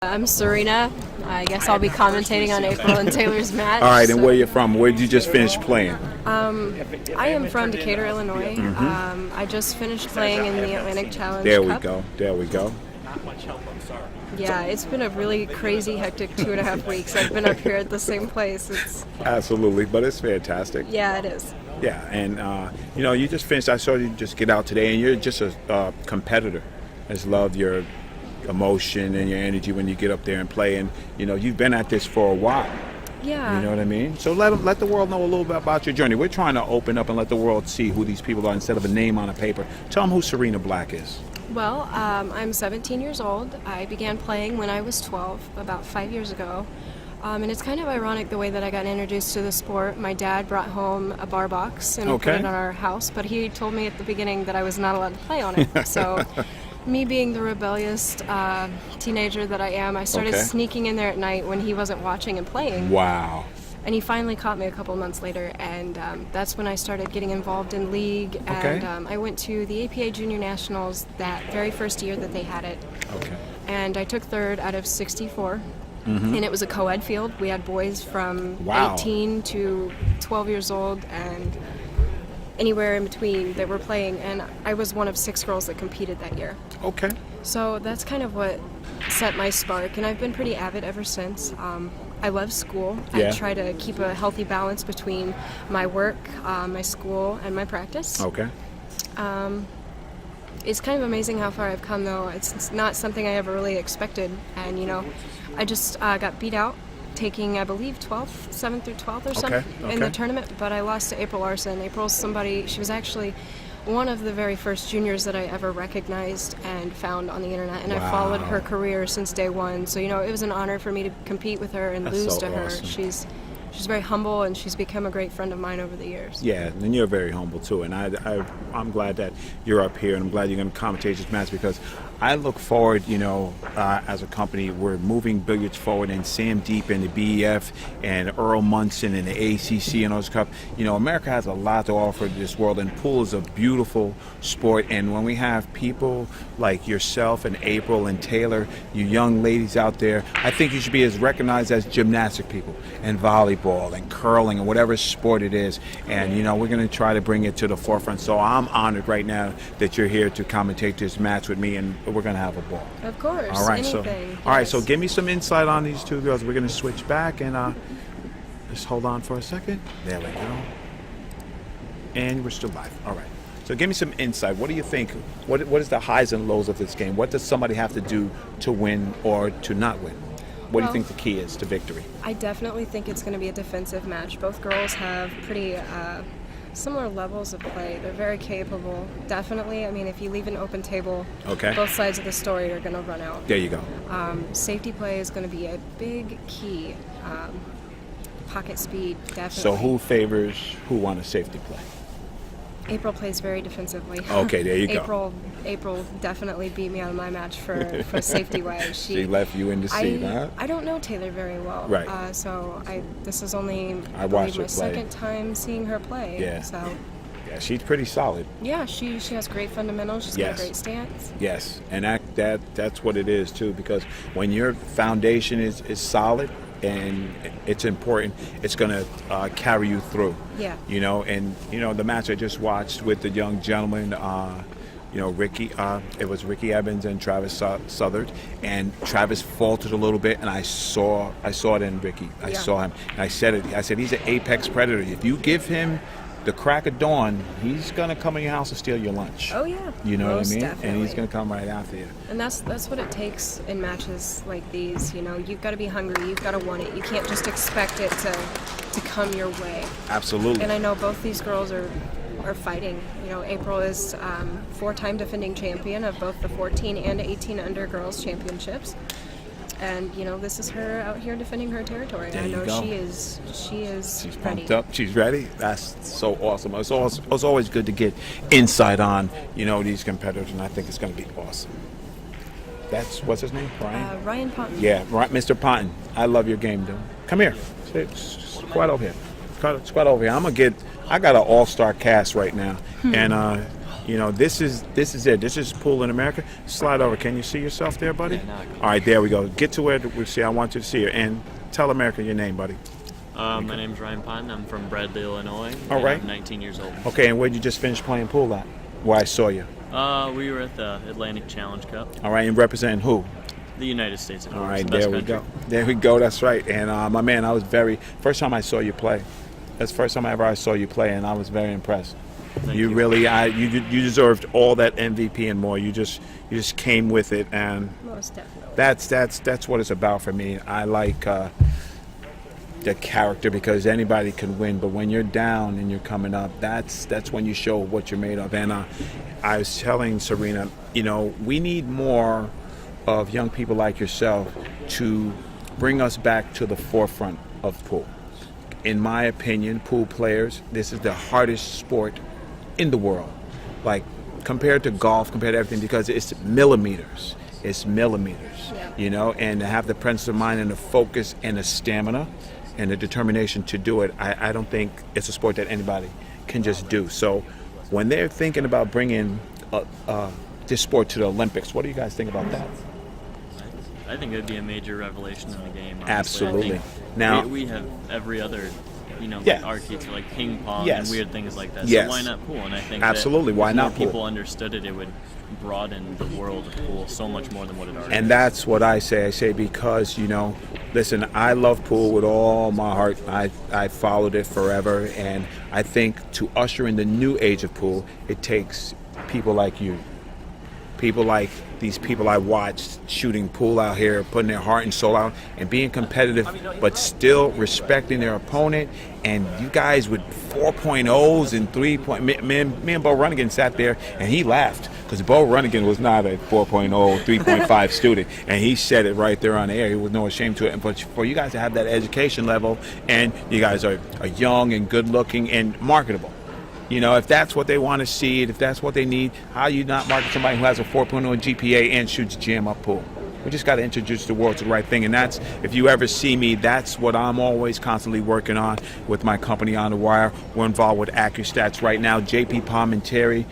I'm Serena. I guess I'll be commentating on April and Taylor's match. All right, and where you from? Where did you just finish playing? I am from Decatur, Illinois. I just finished playing in the Atlantic Challenge There Cup. we go. There we go. Yeah, it's been a really crazy, hectic 2.5 weeks. I've been up here at the same place. Absolutely, but it's fantastic. Yeah, it is. Yeah, and you just finished. I saw you just get out today, and you're just a competitor. I just love your emotion and your energy when you get up there and play, and you've been at this for a while. Yeah. You know what I mean? So let the world know a little bit about your journey. We're trying to open up and let the world see who these people are instead of a name on a paper. Tell them who Serena Black is. Well, I'm 17 years old. I began playing when I was 12, about 5 years ago. And it's kind of ironic the way that I got introduced to the sport. My dad brought home a bar box and put it on our house, but he told me at the beginning that I was not allowed to play on it. So me being the rebellious teenager that I am, I started sneaking in there at night when he wasn't watching and playing. Wow. And he finally caught me a couple months later, and that's when I started getting involved in league. And I went to the APA Junior Nationals that very first year that they had it. Okay. And I took third out of 64. And it was a co-ed field. We had boys from 18 to 12 years old and anywhere in between that were playing, and I was one of 6 girls that competed that year. Okay. So that's kind of what set my spark, and I've been pretty avid ever since. I love school. Yeah. I try to keep a healthy balance between my work, my school, and my practice. Okay. It's kind of amazing how far I've come, though. It's not something I ever really expected, and I just got beat out taking, I believe, 7th through 12th or something in the tournament, but I lost to April Larson. April's somebody, she was actually one of the very first juniors that I ever recognized and found on the internet, and I followed her career since day one. So, it was an honor for me to compete with her and lose to her. Awesome. She's very humble, and she's become a great friend of mine over the years. Yeah, and you're very humble too, and I'm glad that you're up here, and I'm glad you're going to commentate this match because I look forward, as a company, we're moving billiards forward, and Sam Deep and the BEF and Earl Munson and the ACC and those Cup. America has a lot to offer to this world, and pool is a beautiful sport, and when we have people like yourself and April and Taylor, you young ladies out there, I think you should be as recognized as gymnastic people and volleyball and curling and whatever sport it is, and we're going to try to bring it to the forefront. So I'm honored right now that you're here to commentate this match with me, and we're going to have a ball. Of course. All right. Anything. All right. So give me some insight on these two girls. We're going to switch back and just hold on for a second. There we go. And we're still live. All right. So give me some insight. What do you think? What is the highs and lows of this game? What does somebody have to do to win or to not win? What do you think the key is to victory? I definitely think it's going to be a defensive match. Both girls have pretty similar levels of play. They're very capable. Definitely. I mean, if you leave an open table, both sides of the story are going to run out. There you go. Safety play is going to be a big key. Pocket speed, definitely. So who favors who on a safety play? April plays very defensively. Okay, there you go. April definitely beat me out of my match for safety way. She left you in the seat, huh? I don't know Taylor very well. Right. This is only I believe my second time seeing her play. Yeah. So. Yeah, she's pretty solid. Yeah, she has great fundamentals. She's got a great stance. Yes, and that's what it is too. Because when your foundation is solid, and it's important, it's going to carry you through. Yeah. The match I just watched with the young gentleman, Ricky, it was Ricky Evans and Travis Southard, and Travis faltered a little bit, and I saw it in Ricky. I saw him, and I said he's an apex predator. If you give him the crack of dawn, he's gonna come in your house and steal your lunch. Oh yeah. You know what I mean? Definitely. And he's gonna come right after you. And that's what it takes in matches like these. You've got to be hungry. You've got to want it. You can't just expect it to come your way. Absolutely. And I know both these girls are fighting. April is 4-time defending champion of both the 14 and 18 under girls championships. And this is her out here defending her territory. There I know you go. she's ready. pumped up. She's ready. That's so awesome. It's always good to get insight on these competitors, and I think it's going to be awesome. What's his name? Ryan. Ryan Ponton. Yeah, Mr. Ponton. I love your game, dude. Come here. Squat over here. Squat over here. I got an all-star cast right now, and You know, this is it. This is pool in America. Slide over. Can you see yourself there, buddy? Yeah, now I can. All right, there we go. Get to where we see. I want you to see you. And tell America your name, buddy. My name's Ryan Pond. I'm from Bradley, Illinois. All right. I'm 19 years old. Okay, and where'd you just finish playing pool at? Where I saw you. We were at the Atlantic Challenge Cup. All right, and representing who? The United States, of course. All right, the best there we country. go. There we go. That's right. And my man, I was first time I saw you play. That's the first time I saw you play, and I was very impressed. Thank You really, you deserved all that MVP and more. You just came with it, and Most definitely. that's what it's about for me. I like the character because anybody can win, but when you're down and you're coming up, that's when you show what you're made of. And I was telling Serena, you know, we need more of young people like yourself to bring us back to the forefront of pool. In my opinion, pool players, this is the hardest sport in the world. Like compared to golf, compared to everything, because it's millimeters. It's millimeters, you know, and to have the presence of mind and the focus and the stamina and the determination to do it, I don't think it's a sport that anybody can just do. So when they're thinking about bringing this sport to the Olympics, what do you guys think about that? I think it would be a major revelation in the game. Honestly. Absolutely. I think Now, we have every other, you know, Yeah. arcades like ping pong Yes. and weird things like that. Yes. So why not pool? And I think Absolutely. that Why if more not pool? people understood it, it would broaden the world of pool so much more than what it already and is. that's what I say. I say because, you know, listen, I love pool with all my heart. I followed it forever, and I think to usher in the new age of pool, it takes people like you. People like these people I watched shooting pool out here, putting their heart and soul out and being competitive, but still respecting their opponent. And you guys with 4.0s and 3 me and Bo Runnigan sat there and he laughed because Bo Runnigan was not a 4.0, 3.5 student. And he said it right there on the air. He was no ashamed to it. But for you guys to have that education level, and you guys are young and good looking and marketable. You know, if that's what they want to see, if that's what they need, how you not market somebody who has a 4.0 GPA and shoots jam up pool? We just got to introduce the world to the right thing. And that's, if you ever see me, that's what I'm always constantly working on with my company On The Wire. We're involved with AccuStats right now. Jamie Palmentieri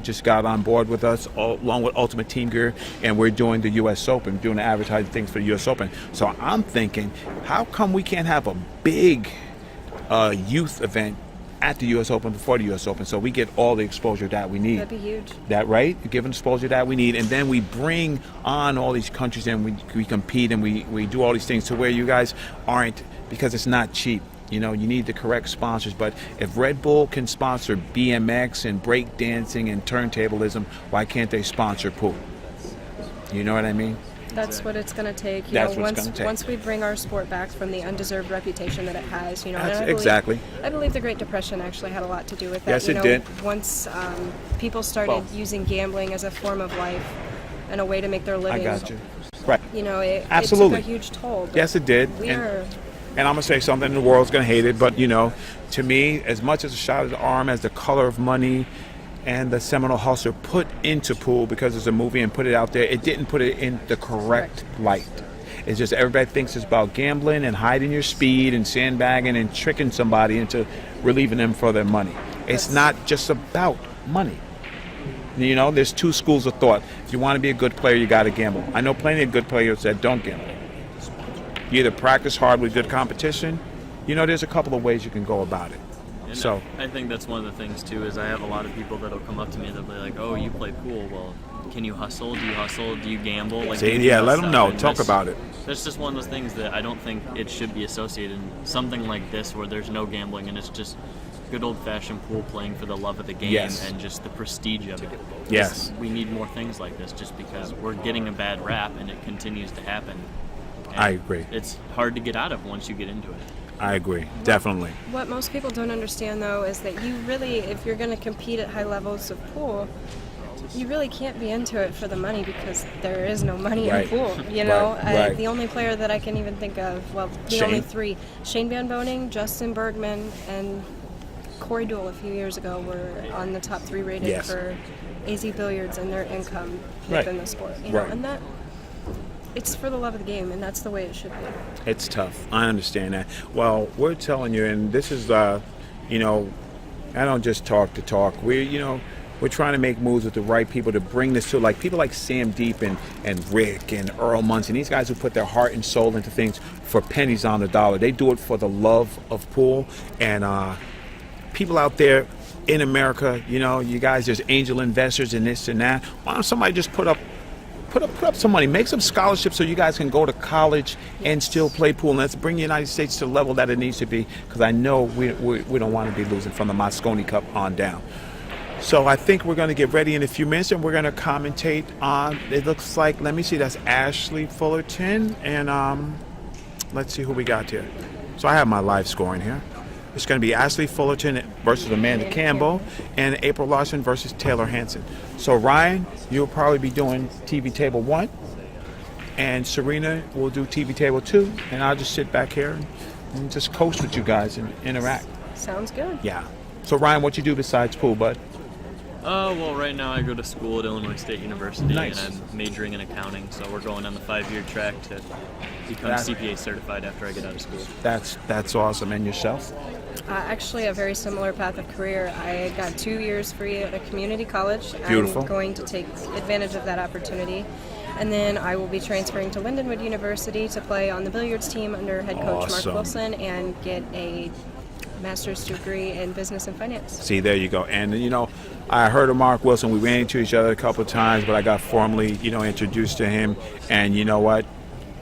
just got on board with us, along with Ultimate Team Gear, and we're doing the U.S. Open, doing the advertising things for the U.S. Open. So I'm thinking, how come we can't have a big youth event at the U.S. Open before the U.S. Open, so we get all the exposure that we need? That'd be huge. That right? Give them exposure that we need, and then we bring on all these countries and we compete and we do all these things to where you guys aren't, because it's not cheap. You know, you need the correct sponsors. But if Red Bull can sponsor BMX and break dancing and turntablism, why can't they sponsor pool? You know what I mean? That's what it's going to take. That's what it's gonna take. Once we bring our sport back from the undeserved reputation that it has, you know. That's and exactly. I believe the Great Depression actually had a lot to do with that. Yes, you it know, did. Once people started using gambling as a form of life and a way to make their I living, got you. Right. you know, it Absolutely. took a huge toll. But Yes, it did. We And are. I'm going to say something, the world's going to hate it, but, you know, to me, as much as a shot of the arm as The Color of Money and The Seminole Hustler put into pool because it's a movie and put it out there, it didn't put it in the correct light. It's just everybody thinks it's about gambling and hiding your speed and sandbagging and tricking somebody into relieving them for their money. It's not just about money. You know, there's two schools of thought. If you want to be a good player, you got to gamble. I know plenty of good players that don't gamble. You either practice hard with good competition. You know, there's a couple of ways you can go about it. And So I think that's one of the things too, is I have a lot of people that'll come up to me, they'll be like, "Oh, you play pool? Well, can you hustle? Do you hustle? Do you gamble?" Like, See, do yeah, that let them stuff. know. And Talk that's- about it. That's just one of those things that I don't think it should be associated in something like this, where there's no gambling and it's just good old-fashioned pool playing for the love of the game. Yes. And just the prestige of it. Yes. We need more things like this, just because we're getting a bad rap and it continues to happen. And I agree. It's hard to get out of once you get into it. I agree. Definitely. What most people don't understand, though, is that you really, if you're going to compete at high levels of pool, you really can't be into it for the money, because there is no money Right. in pool. You know, Right. The only player that I can even think of, well, the Shane? only three: Shane Van Boning, Justin Bergman, and Corey Deuel a few years ago were on the top 3 rated Yes. for AZ Billiards and their income Right. within the sport. You know, Right. and that. It's for the love of the game, and that's the way it should be. It's tough. I understand that. Well, we're telling you, and this is, you know, I don't just talk to talk. We, you know, we're trying to make moves with the right people to bring this to, like, people like Sam Deep and Rick and Earl Munson, these guys who put their heart and soul into things for pennies on the dollar. They do it for the love of pool. And people out there in America, you know, you guys, there's angel investors and this and that. Why don't somebody just put up some money, make some scholarships so you guys can go to college and still play pool. And let's bring the United States to the level that it needs to be, because I know we don't want to be losing from the Moscone Cup on down. So I think we're going to get ready in a few minutes, and we're going to commentate on, it looks like, let me see, that's Ashley Fullerton, and let's see who we got here. So I have my live scoring here. It's going to be Ashley Fullerton versus Amanda Campbell, and April Larson versus Taylor Hanson. So Ryan, you'll probably be doing TV table 1, and Serena will do TV table 2, and I'll just sit back here and just coach with you guys and interact. Sounds good. Yeah. So Ryan, what you do besides pool, bud? Well, right now I go to school at Illinois State University, Nice. and I'm majoring in accounting, so we're going on the 5-year track to become CPA certified after I get out of school. That's awesome. And yourself? Actually, a very similar path of career. I got 2 years free at a community college. Beautiful. I'm going to take advantage of that opportunity. And then I will be transferring to Lindenwood University to play on the billiards team under head coach Awesome. Mark Wilson and get a master's degree in business and finance. See, there you go. And, you know, I heard of Mark Wilson. We ran into each other a couple of times, but I got formally, you know, introduced to him. And you know what?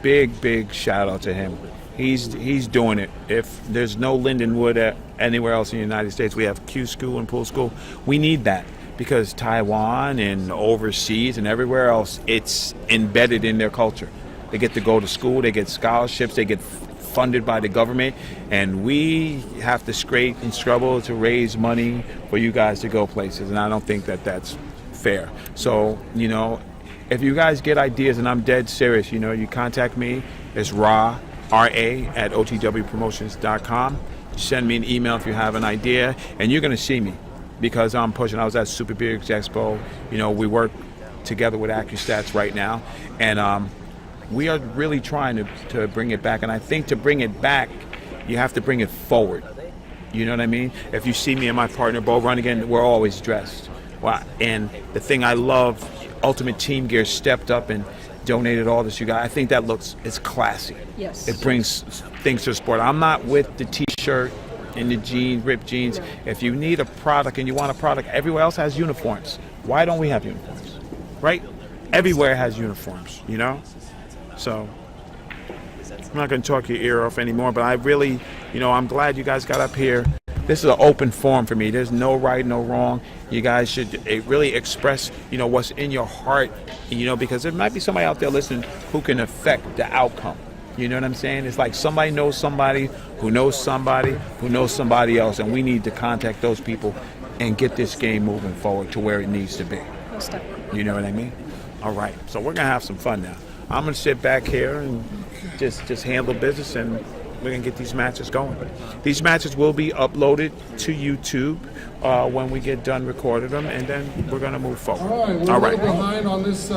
Big shout out to him. He's doing it. If there's no Lindenwood anywhere else in the United States, we have Q School and Pool School. We need that, because Taiwan and overseas and everywhere else, it's embedded in their culture. They get to go to school, they get scholarships, they get funded by the government, and we have to scrape and struggle to raise money for you guys to go places, and I don't think that that's fair. So, you know, if you guys get ideas, and I'm dead serious, you know, you contact me. It's RA at otwpromotions.com. Send me an email if you have an idea, and you're going to see me, because I'm pushing. I was at Super Bigs Expo. You know, we work together with AccuStats right now, and we are really trying to bring it back. And I think to bring it back, you have to bring it forward. You know what I mean? If you see me and my partner, Bo Runnigan, we're always dressed. Wow. And the thing I love, Ultimate Team Gear stepped up and donated all this. You guys, I think that it's classy. Yes. It brings things to the sport. I'm not with the T-shirt and the jeans, ripped jeans. No. If you need a product and you want a product, everywhere else has uniforms. Why don't we have uniforms? Right? Everywhere has uniforms, you know? So I'm not going to talk your ear off anymore, but I really, you know, I'm glad you guys got up here. This is an open forum for me. There's no right, no wrong. You guys should really express, you know, what's in your heart, you know, because there might be somebody out there listening who can affect the outcome. You know what I'm saying? It's like somebody knows somebody who knows somebody who knows somebody else, and we need to contact those people and get this game moving forward to where it needs to be. Most definitely. You know what I mean? All right. So we're going to have some fun now. I'm going to sit back here and just handle business, and we're going to get these matches going. These matches will be uploaded to YouTube when we get done recording them, and then we're going to move forward. All right. We're a little behind on this